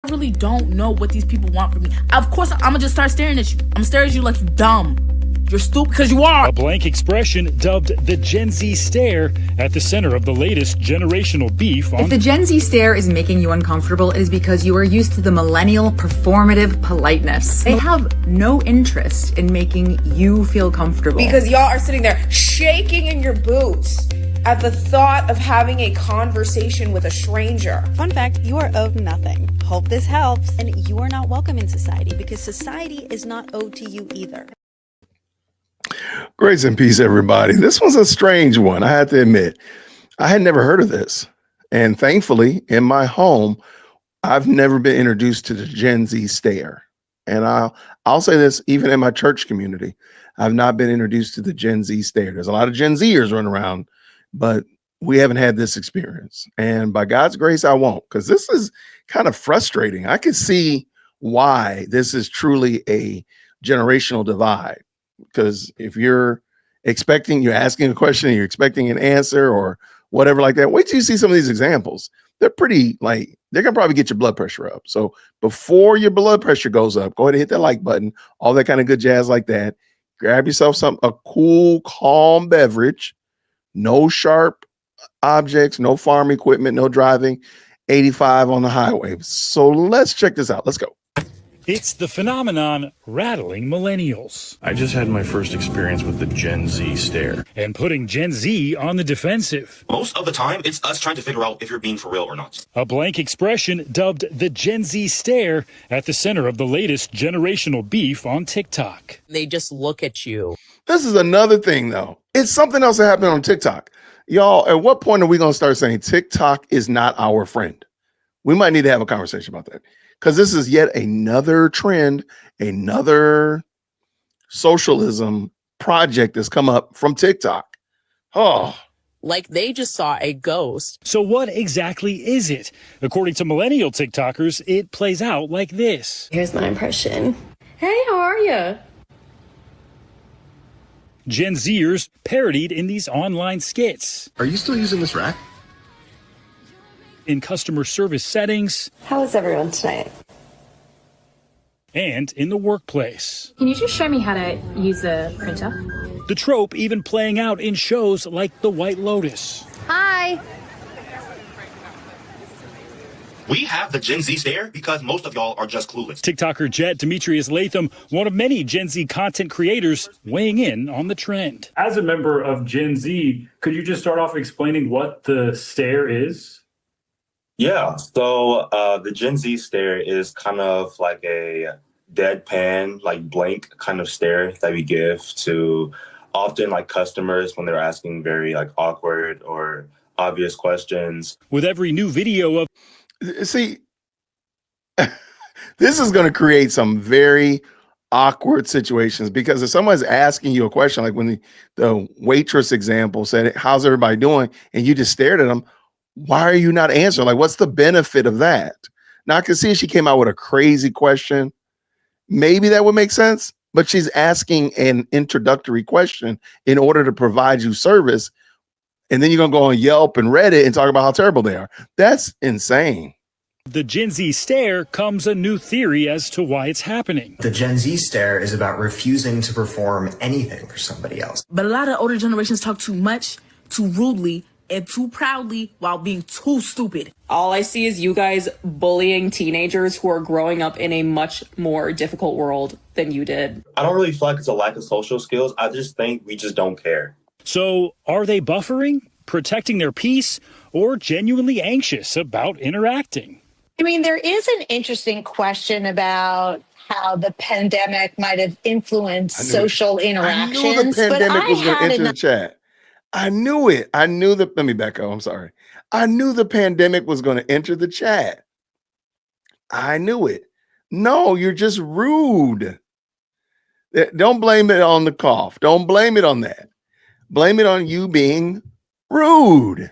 I really don't know what these people want from me. Of course, I'm gonna just start staring at you. I'm staring at you like you dumb. You're stupid because you are. A blank expression dubbed the Gen Z stare at the center of the latest generational beef on... If the Gen Z stare is making you uncomfortable, it is because you are used to the millennial performative politeness. They have no interest in making you feel comfortable. Because y'all are sitting there shaking in your boots at the thought of having a conversation with a stranger. Fun fact, you are owed nothing. Hope this helps. And you are not welcome in society because society is not owed to you either. Grace and peace, everybody. This was a strange one, I have to admit. I had never heard of this. And thankfully, in my home, I've never been introduced to the Gen Z stare. And I'll say this, even in my church community, I've not been introduced to the Gen Z stare. There's a lot of Gen Zers running around, but we haven't had this experience. And by God's grace, I won't, because this is kind of frustrating. I can see why this is truly a generational divide. Because if you're asking a question and you're expecting an answer or whatever like that, wait till you see some of these examples. They're pretty, they're gonna probably get your blood pressure up. So before your blood pressure goes up, go ahead and hit that like button, all that kind of good jazz like that. Grab yourself a cool, calm beverage, no sharp objects, no farm equipment, no driving, 85 on the highway. So let's check this out. Let's go. It's the phenomenon rattling millennials. I just had my first experience with the Gen Z stare. And putting Gen Z on the defensive. Most of the time, it's us trying to figure out if you're being for real or not. A blank expression dubbed the Gen Z stare at the center of the latest generational beef on TikTok. They just look at you. This is another thing, though. It's something else that happened on TikTok. Y'all, at what point are we going to start saying TikTok is not our friend? We might need to have a conversation about that. Because this is yet another trend, another socialism project that's come up from TikTok. Oh. Like they just saw a ghost. So what exactly is it? According to millennial TikTokers, it plays out like this. Here's my impression. Hey, how are you? Gen Zers parodied in these online skits. Are you still using this rack? In customer service settings. How is everyone tonight? And in the workplace. Can you just show me how to use the printer? The trope even playing out in shows like The White Lotus. Hi. We have the Gen Z stare because most of y'all are just clueless. TikToker Jet Demetrius Latham, one of many Gen Z content creators, weighing in on the trend. As a member of Gen Z, could you just start off explaining what the stare is? Yeah, so the Gen Z stare is kind of like a deadpan, blank kind of stare that we give to often customers when they're asking very awkward or obvious questions. With every new video of... See, this is going to create some very awkward situations because if someone's asking you a question, like when the waitress example said, how's everybody doing? And you just stared at them. Why are you not answering? What's the benefit of that? Now I can see she came out with a crazy question. Maybe that would make sense, but she's asking an introductory question in order to provide you service. And then you're going to go on Yelp and Reddit and talk about how terrible they are. That's insane. The Gen Z stare comes a new theory as to why it's happening. The Gen Z stare is about refusing to perform anything for somebody else. But a lot of older generations talk too much, too rudely, and too proudly while being too stupid. All I see is you guys bullying teenagers who are growing up in a much more difficult world than you did. I don't really feel like it's a lack of social skills. I just think we just don't care. So are they buffering, protecting their peace, or genuinely anxious about interacting? I mean, there is an interesting question about how the pandemic might have influenced social interactions. I knew the pandemic was going to enter the chat. I knew it. I knew that. Let me back up. I'm sorry. I knew the pandemic was going to enter the chat. I knew it. No, you're just rude. Don't blame it on the cough. Don't blame it on that. Blame it on you being rude.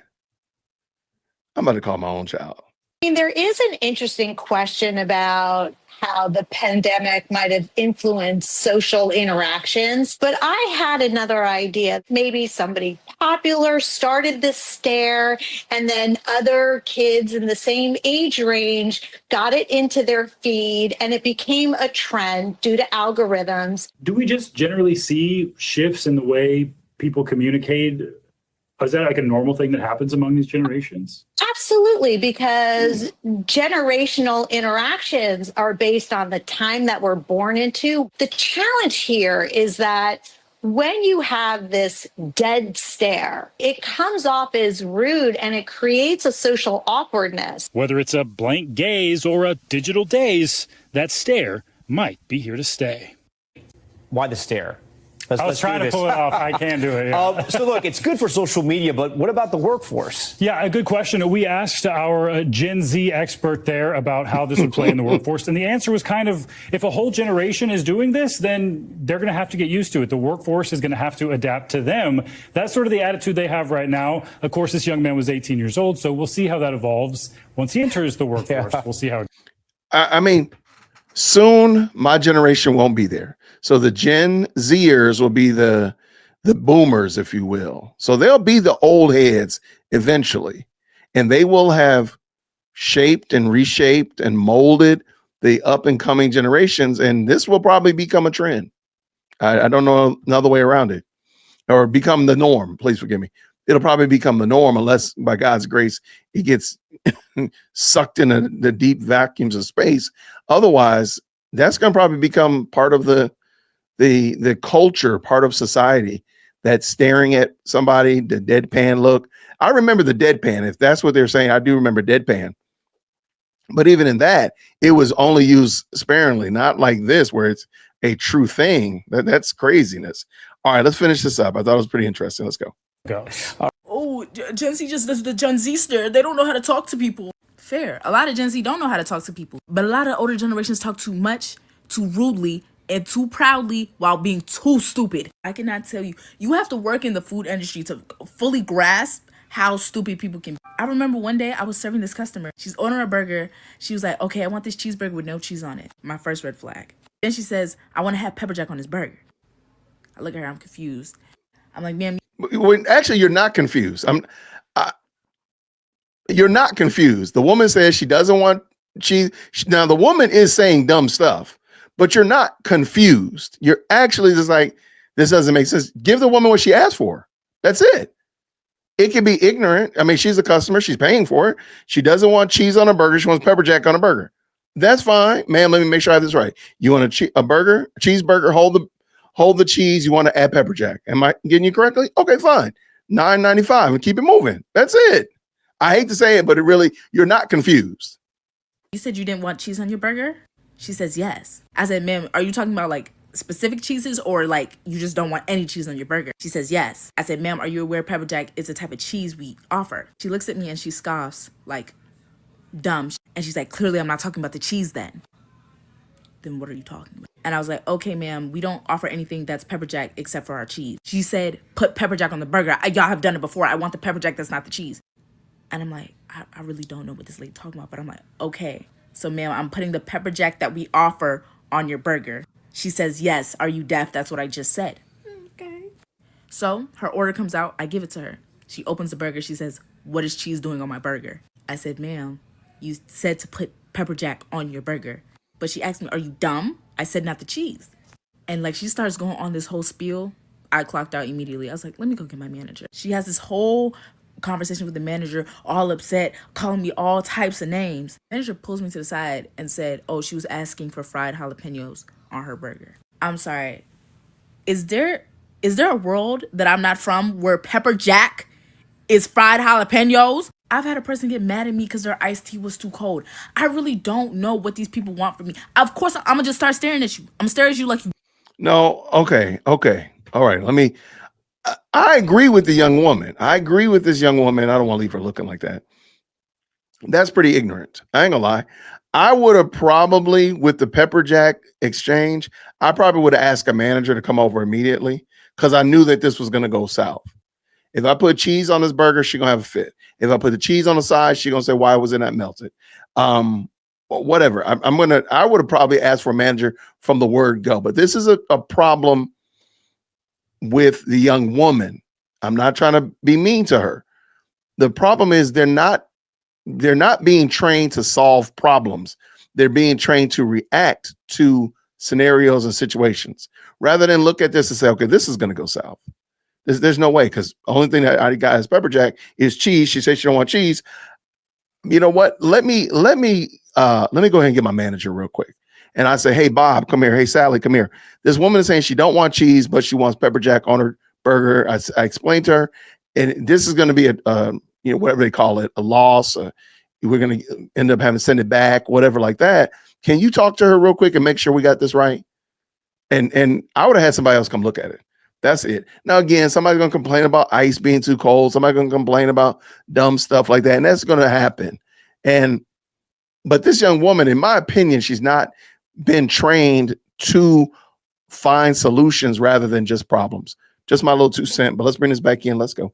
I'm about to call my own child. I mean, there is an interesting question about how the pandemic might have influenced social interactions, but I had another idea. Maybe somebody popular, started this stare, and then other kids in the same age range got it into their feed, and it became a trend due to algorithms. Do we just generally see shifts in the way people communicate? Is that like a normal thing that happens among these generations? Absolutely, because generational interactions are based on the time that we're born into. The challenge here is that when you have this dead stare, it comes off as rude and it creates a social awkwardness. Whether it's a blank gaze or a digital daze, that stare might be here to stay. Why the stare? I was trying to pull it off. I can't do it. Yeah. So look, it's good for social media, but what about the workforce? Yeah, a good question. We asked our Gen Z expert there about how this would play in the workforce. And the answer was kind of, if a whole generation is doing this, then they're going to have to get used to it. The workforce is going to have to adapt to them. That's sort of the attitude they have right now. Of course, this young man was 18 years old, so we'll see how that evolves. Once he enters the workforce, we'll see how. I mean, soon my generation won't be there. So the Gen Zers will be the boomers, if you will. So they'll be the old heads eventually, and they will have shaped and reshaped and molded the up and coming generations. And this will probably become a trend. I don't know another way around it, or become the norm. Please forgive me. It'll probably become the norm unless by God's grace, it gets sucked into the deep vacuums of space. Otherwise, that's going to probably become part of the culture, part of society, that's staring at somebody, the deadpan look. I remember the deadpan. If that's what they're saying, I do remember deadpan. But even in that, it was only used sparingly, not like this, where it's a true thing. That's craziness. All right, let's finish this up. I thought it was pretty interesting. Let's go. Oh, Gen Z just does the Gen Z stare. They don't know how to talk to people. Fair. A lot of Gen Z don't know how to talk to people. But a lot of older generations talk too much, too rudely, and too proudly while being too stupid. I cannot tell you. You have to work in the food industry to fully grasp how stupid people can be. I remember one day I was serving this customer. She's ordering a burger. She was like, okay, I want this cheeseburger with no cheese on it. My first red flag. Then she says, I want to have pepper jack on this burger. I look at her, I'm confused. I'm like, ma'am. Actually, you're not confused. You're not confused. The woman says she doesn't want cheese. Now, the woman is saying dumb stuff, but you're not confused. You're actually just like, this doesn't make sense. Give the woman what she asked for. That's it. It can be ignorant. I mean, she's a customer. She's paying for it. She doesn't want cheese on a burger. She wants pepper jack on a burger. That's fine. Ma'am, let me make sure I have this right. You want a burger, a cheeseburger, hold the cheese. You want to add pepper jack. Am I getting you correctly? Okay, fine. $9.95 and keep it moving. That's it. I hate to say it, but you're not confused. You said you didn't want cheese on your burger? She says yes. I said, ma'am, are you talking about like specific cheeses or like you just don't want any cheese on your burger? She says yes. I said, ma'am, are you aware pepper jack is a type of cheese we offer? She looks at me and she scoffs like dumb. And she's like, clearly I'm not talking about the cheese then. Then what are you talking about? And I was like, okay, ma'am, we don't offer anything that's pepper jack except for our cheese. She said, put pepper jack on the burger. Y'all have done it before. I want the pepper jack that's not the cheese. And I'm like, I really don't know what this lady talking about. But I'm like, okay. So, ma'am, I'm putting the pepper jack that we offer on your burger. She says, yes. Are you deaf? That's what I just said. Okay. So her order comes out. I give it to her. She opens the burger. She says, what is cheese doing on my burger? I said, ma'am, you said to put pepper jack on your burger. But she asked me, are you dumb? I said, not the cheese. And like she starts going on this whole spiel. I clocked out immediately. I was like, let me go get my manager. She has this whole conversation with the manager, all upset, calling me all types of names. The manager pulls me to the side and said, oh, she was asking for fried jalapenos on her burger. I'm sorry. Is there a world that I'm not from where pepper jack is fried jalapenos? I've had a person get mad at me because their iced tea was too cold. I really don't know what these people want from me. Of course, I'm going to just start staring at you. I'm staring at you like you. No. Okay. All right. I agree with the young woman. I agree with this young woman. I don't want to leave her looking like that. That's pretty ignorant. I ain't gonna lie. I would have probably, with the pepper jack exchange, I probably would have asked a manager to come over immediately because I knew that this was going to go south. If I put cheese on this burger, she's going to have a fit. If I put the cheese on the side, she's going to say, why wasn't that melted? Whatever. I would have probably asked for a manager from the word go. But this is a problem with the young woman. I'm not trying to be mean to her. The problem is they're not being trained to solve problems. They're being trained to react to scenarios and situations rather than look at this and say, okay, this is going to go south. There's no way, because the only thing that I got as pepper jack is cheese. She said she don't want cheese. You know what? Let me go ahead and get my manager real quick. And I say, hey, Bob, come here. Hey, Sally, come here. This woman is saying she don't want cheese, but she wants pepper jack on her burger. I explained to her, and this is going to be a whatever they call it, a loss. We're going to end up having to send it back, whatever like that. Can you talk to her real quick and make sure we got this right? And I would have had somebody else come look at it. That's it. Now, again, somebody's going to complain about ice being too cold. Somebody's going to complain about dumb stuff like that. And that's going to happen. But this young woman, in my opinion, she's not been trained to find solutions rather than just problems. Just my little 2 cents. But let's bring this back in. Let's go.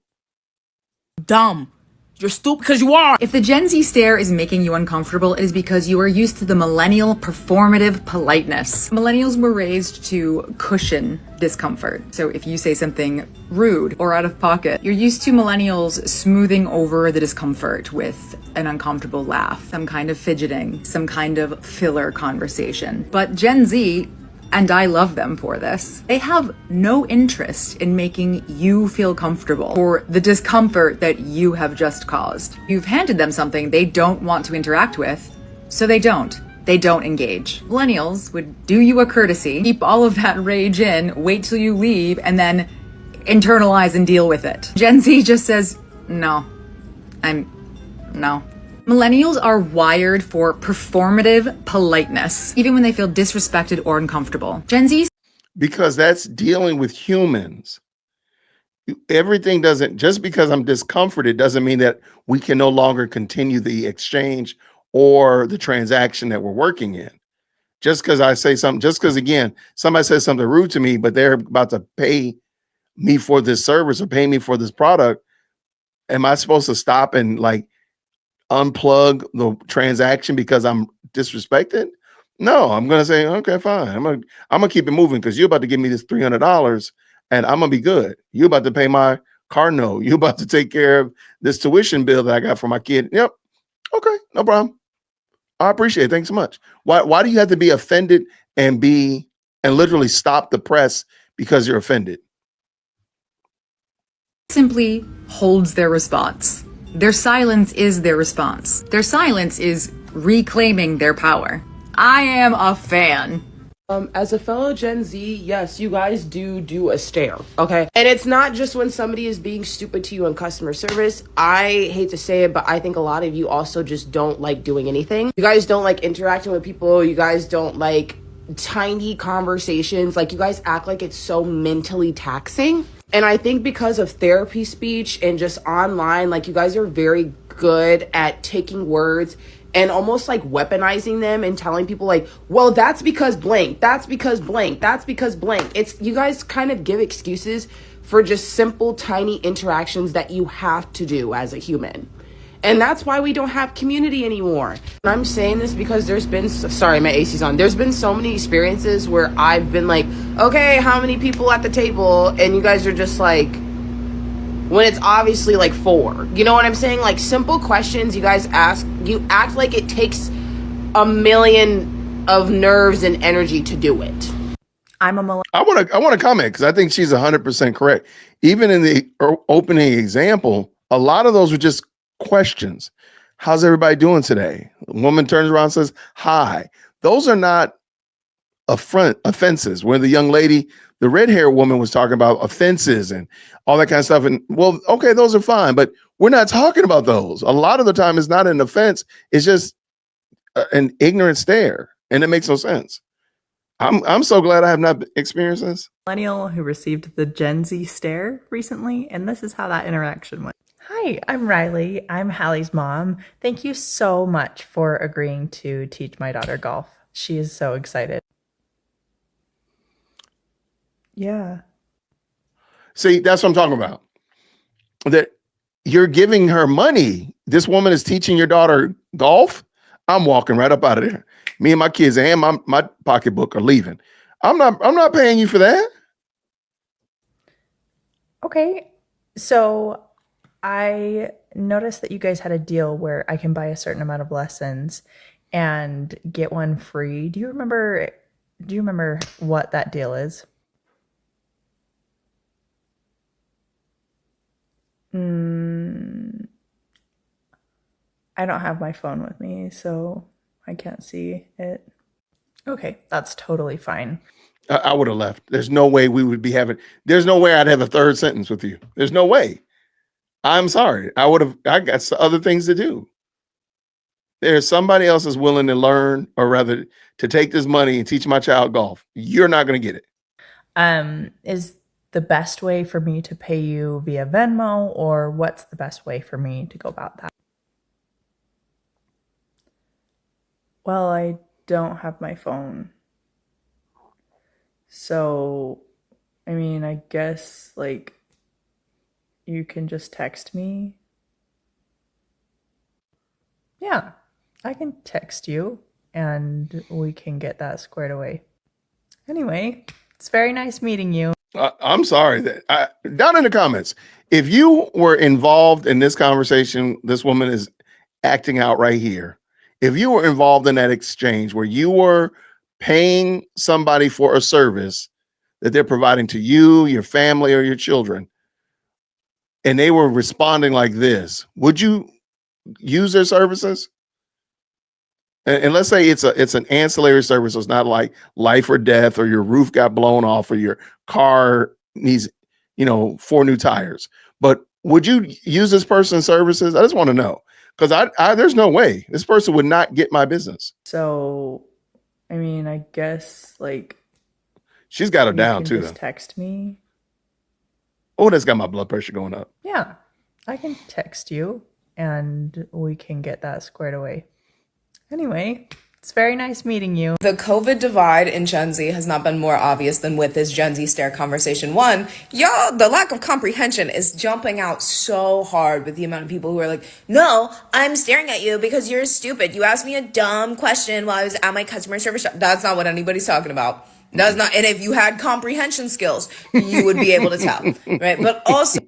Dumb. You're stupid because you are. If the Gen Z stare is making you uncomfortable, it is because you are used to the millennial performative politeness. Millennials were raised to cushion discomfort. So if you say something rude or out of pocket, you're used to millennials smoothing over the discomfort with an uncomfortable laugh, some kind of fidgeting, some kind of filler conversation. But Gen Z, and I love them for this, they have no interest in making you feel comfortable for the discomfort that you have just caused. You've handed them something they don't want to interact with, so they don't. They don't engage. Millennials would do you a courtesy, keep all of that rage in, wait till you leave, and then internalize and deal with it. Gen Z just says, no. Millennials are wired for performative politeness, even when they feel disrespected or uncomfortable. Gen Z, because that's dealing with humans. Everything doesn't, just because I'm discomforted doesn't mean that we can no longer continue the exchange or the transaction that we're working in. Just because I say something, just because, again, somebody says something rude to me, but they're about to pay me for this service or pay me for this product, am I supposed to stop and like unplug the transaction because I'm disrespected? No, I'm gonna say, okay, fine. I'm gonna keep it moving because you're about to give me this $300 and I'm gonna be good. You're about to pay my car note. You're about to take care of this tuition bill that I got for my kid. Yep. Okay, no problem. I appreciate it. Thanks so much. Why do you have to be offended and literally stop the press because you're offended? simply holds their response. Their silence is their response. Their silence is reclaiming their power. I am a fan. As a fellow Gen Z, yes, you guys do a stare, okay? And it's not just when somebody is being stupid to you in customer service. I hate to say it, but I think a lot of you also just don't like doing anything. You guys don't like interacting with people. You guys don't like tiny conversations. Like, you guys act like it's so mentally taxing. And I think because of therapy speech and just online, like, you guys are very good at taking words and almost like weaponizing them and telling people like, well, that's because blank, that's because blank, that's because blank. It's, you guys kind of give excuses for just simple, tiny interactions that you have to do as a human. And that's why we don't have community anymore. And I'm saying this because there's been, sorry, my AC's on. There's been so many experiences where I've been like, okay, how many people at the table? And you guys are just like, when it's obviously like 4. You know what I'm saying? Like, simple questions you guys ask, you act like it takes a million of nerves and energy to do it. I want to comment because I think she's 100% correct. Even in the opening example, a lot of those were just questions. How's everybody doing today? The woman turns around and says, hi. Those are not offenses. Where the young lady, the red-haired woman, was talking about offenses and all that kind of stuff. And, well, okay, those are fine, but we're not talking about those. A lot of the time it's not an offense. It's just an ignorant stare. And it makes no sense. I'm so glad I have not experienced this. Millennial who received the Gen Z stare recently, and this is how that interaction went. Hi, I'm Riley. I'm Hallie's mom. Thank you so much for agreeing to teach my daughter golf. She is so excited. Yeah. See, that's what I'm talking about. That you're giving her money. This woman is teaching your daughter golf. I'm walking right up out of there. Me and my kids and my pocketbook are leaving. I'm not paying you for that. Okay. So I noticed that you guys had a deal where I can buy a certain amount of lessons and get one free. Do you remember what that deal is? I don't have my phone with me, so I can't see it. Okay, that's totally fine. I would have left. There's no way we would be having, there's no way I'd have a third sentence with you. There's no way. I'm sorry. I got other things to do. There's somebody else is willing to learn, or rather to take this money and teach my child golf. You're not going to get it. Is the best way for me to pay you via Venmo, or what's the best way for me to go about that? Well, I don't have my phone. So, I mean, I guess, like, you can just text me. Yeah, I can text you and we can get that squared away. Anyway, it's very nice meeting you. I'm sorry that down in the comments, if you were involved in this conversation, this woman is acting out right here. If you were involved in that exchange where you were paying somebody for a service that they're providing to you, your family, or your children, and they were responding like this, would you use their services? And let's say it's an ancillary service. So it's not like life or death, or your roof got blown off, or your car needs, 4 new tires. But would you use this person's services? I just want to know, because I there's no way this person would not get my business. So, I mean, I guess, like, she's got her down too. Just text me. Oh, that's got my blood pressure going up. Yeah, I can text you and we can get that squared away. Anyway, it's very nice meeting you. The COVID divide in Gen Z has not been more obvious than with this Gen Z stare conversation. One, y'all, the lack of comprehension is jumping out so hard with the amount of people who are like, no, I'm staring at you because you're stupid. You asked me a dumb question while I was at my customer service shop. That's not what anybody's talking about. That's not, and if you had comprehension skills, you would be able to tell, right? But also,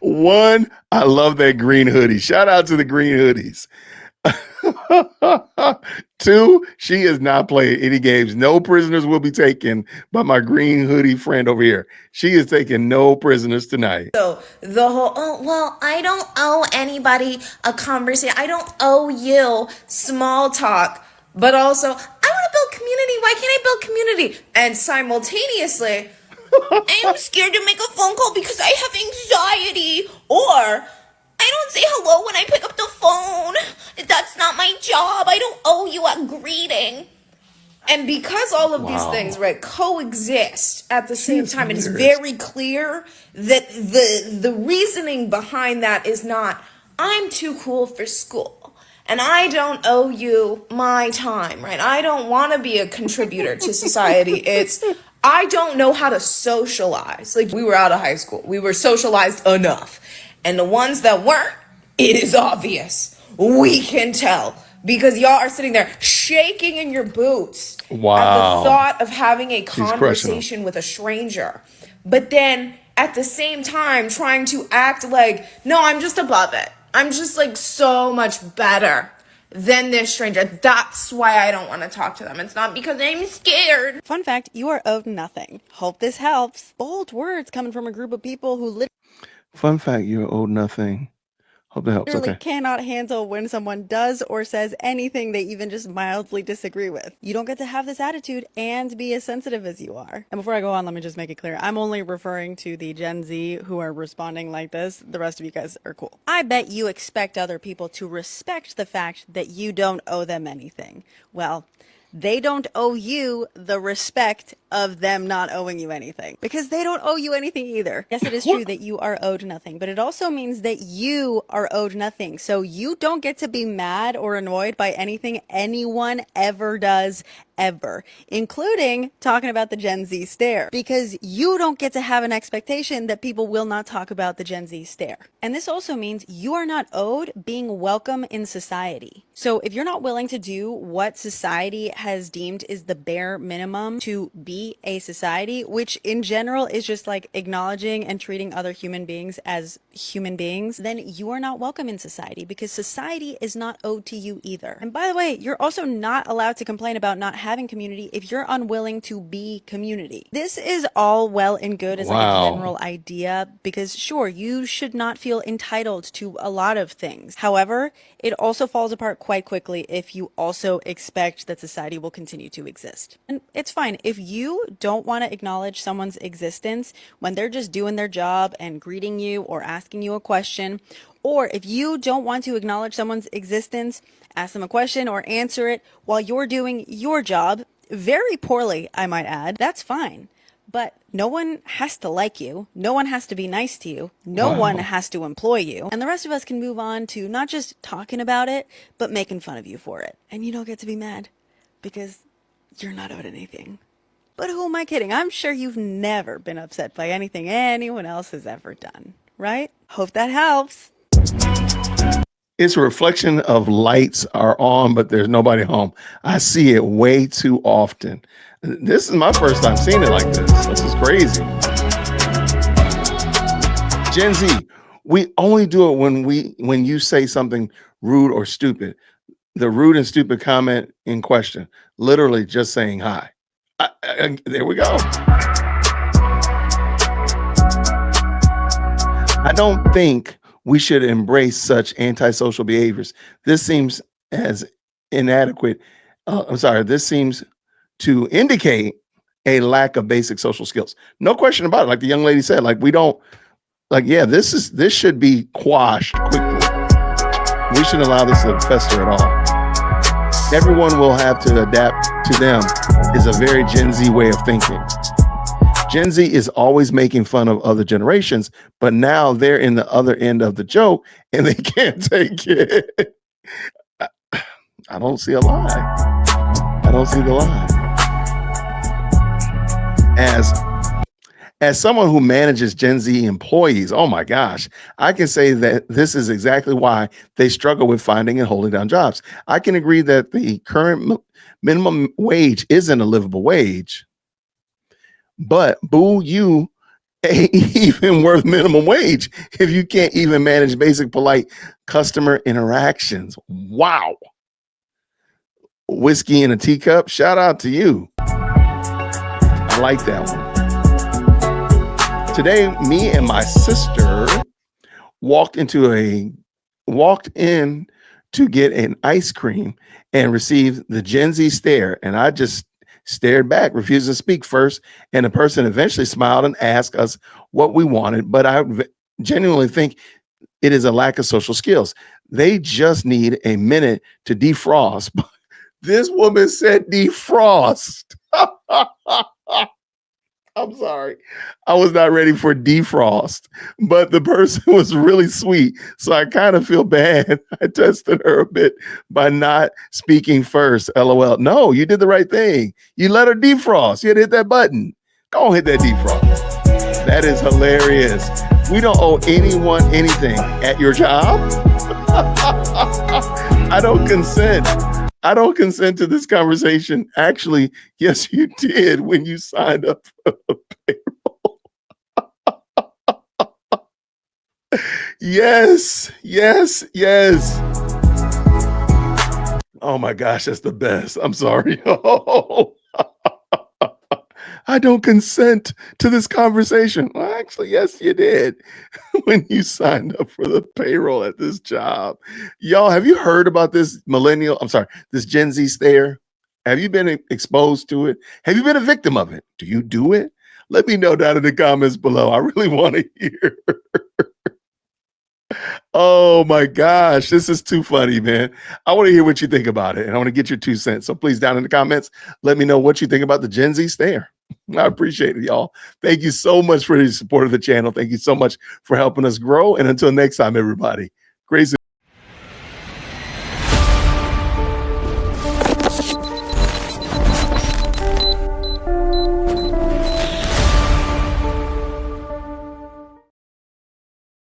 one, I love that green hoodie. Shout out to the green hoodies. 2, she is not playing any games. No prisoners will be taken by my green hoodie friend over here. She is taking no prisoners tonight. So the whole, oh, well, I don't owe anybody a conversation. I don't owe you small talk. But also, I want to build community. Why can't I build community? And simultaneously, I'm scared to make a phone call because I have anxiety. Or I don't say hello when I pick up the phone. That's not my job. I don't owe you a greeting. And because all of these things, right, coexist at the same time, it is very clear that the reasoning behind that is not, I'm too cool for school. And I don't owe you my time, right? I don't want to be a contributor to society. It's, I don't know how to socialize. Like, we were out of high school. We were socialized enough. And the ones that weren't, it is obvious. We can tell. Because y'all are sitting there shaking in your boots at the thought of having a conversation with a stranger. But then, at the same time, trying to act like, no, I'm just above it. I'm just like so much better than this stranger. That's why I don't want to talk to them. It's not because I'm scared. Fun fact, you are owed nothing. Hope this helps. Bold words coming from a group of people who Fun fact, you're owed nothing. Hope that helps. literally Okay. cannot handle when someone does or says anything they even just mildly disagree with. You don't get to have this attitude and be as sensitive as you are. And before I go on, let me just make it clear. I'm only referring to the Gen Z who are responding like this. The rest of you guys are cool. I bet you expect other people to respect the fact that you don't owe them anything. Well, they don't owe you the respect of them not owing you anything, because they don't owe you anything either. Yes, it is true that you are owed nothing, but it also means that you are owed nothing. So you don't get to be mad or annoyed by anything anyone ever does, ever, including talking about the Gen Z stare, because you don't get to have an expectation that people will not talk about the Gen Z stare. And this also means you are not owed being welcome in society. So if you're not willing to do what society has deemed is the bare minimum to be a society, which in general is just like acknowledging and treating other human beings as human beings, then you are not welcome in society, because society is not owed to you either. And by the way, you're also not allowed to complain about not having community if you're unwilling to be community. This is all well and good as like a general idea, because sure, you should not feel entitled to a lot of things. However, it also falls apart quite quickly if you also expect that society will continue to exist. And it's fine if you don't want to acknowledge someone's existence when they're just doing their job and greeting you or asking you a question, or if you don't want to acknowledge someone's existence, ask them a question or answer it while you're doing your job, very poorly, I might add, that's fine. But no one has to like you. No one has to be nice to you. No one has to employ you. And the rest of us can move on to not just talking about it, but making fun of you for it. And you don't get to be mad because you're not owed anything. But who am I kidding? I'm sure you've never been upset by anything anyone else has ever done, right? Hope that helps. It's a reflection of lights are on, but there's nobody home. I see it way too often. This is my first time seeing it like this. This is crazy. Gen Z, we only do it when you say something rude or stupid. The rude and stupid comment in question, literally just saying hi. There we go. I don't think we should embrace such antisocial behaviors. This seems as inadequate. This seems to indicate a lack of basic social skills. No question about it. Like the young lady said, like we don't, like, yeah, this should be quashed quickly. We shouldn't allow this to fester at all. Everyone will have to adapt to them is a very Gen Z way of thinking. Gen Z is always making fun of other generations, but now they're in the other end of the joke and they can't take it. I don't see a lie. I don't see the lie. As someone who manages Gen Z employees, oh my gosh, I can say that this is exactly why they struggle with finding and holding down jobs. I can agree that the current minimum wage isn't a livable wage. But boo, you ain't even worth minimum wage if you can't even manage basic polite customer interactions. Wow. Whiskey in a teacup. Shout out to you. I like that one. Today, me and my sister walked in to get an ice cream and received the Gen Z stare. And I just stared back, refused to speak first, and the person eventually smiled and asked us what we wanted. But I genuinely think it is a lack of social skills. They just need a minute to defrost. This woman said defrost. I'm sorry. I was not ready for defrost, but the person was really sweet. So I kind of feel bad. I tested her a bit by not speaking first. LOL. No, you did the right thing. You let her defrost. You had to hit that button. Go hit that defrost. That is hilarious. We don't owe anyone anything at your job. I don't consent. I don't consent to this conversation. Actually, yes, you did when you signed up for the payroll. Yes. Oh my gosh, that's the best. I'm sorry. I don't consent to this conversation. Well, actually, yes, you did when you signed up for the payroll at this job. Y'all, have you heard about this this Gen Z stare? Have you been exposed to it? Have you been a victim of it? Do you do it? Let me know down in the comments below. I really want to hear. Oh my gosh, this is too funny, man. I want to hear what you think about it, and I want to get your 2 cents. So please, down in the comments, let me know what you think about the Gen Z stare. I appreciate it, y'all. Thank you so much for the support of the channel. Thank you so much for helping us grow. And until next time, everybody, grace.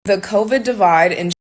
The COVID divide in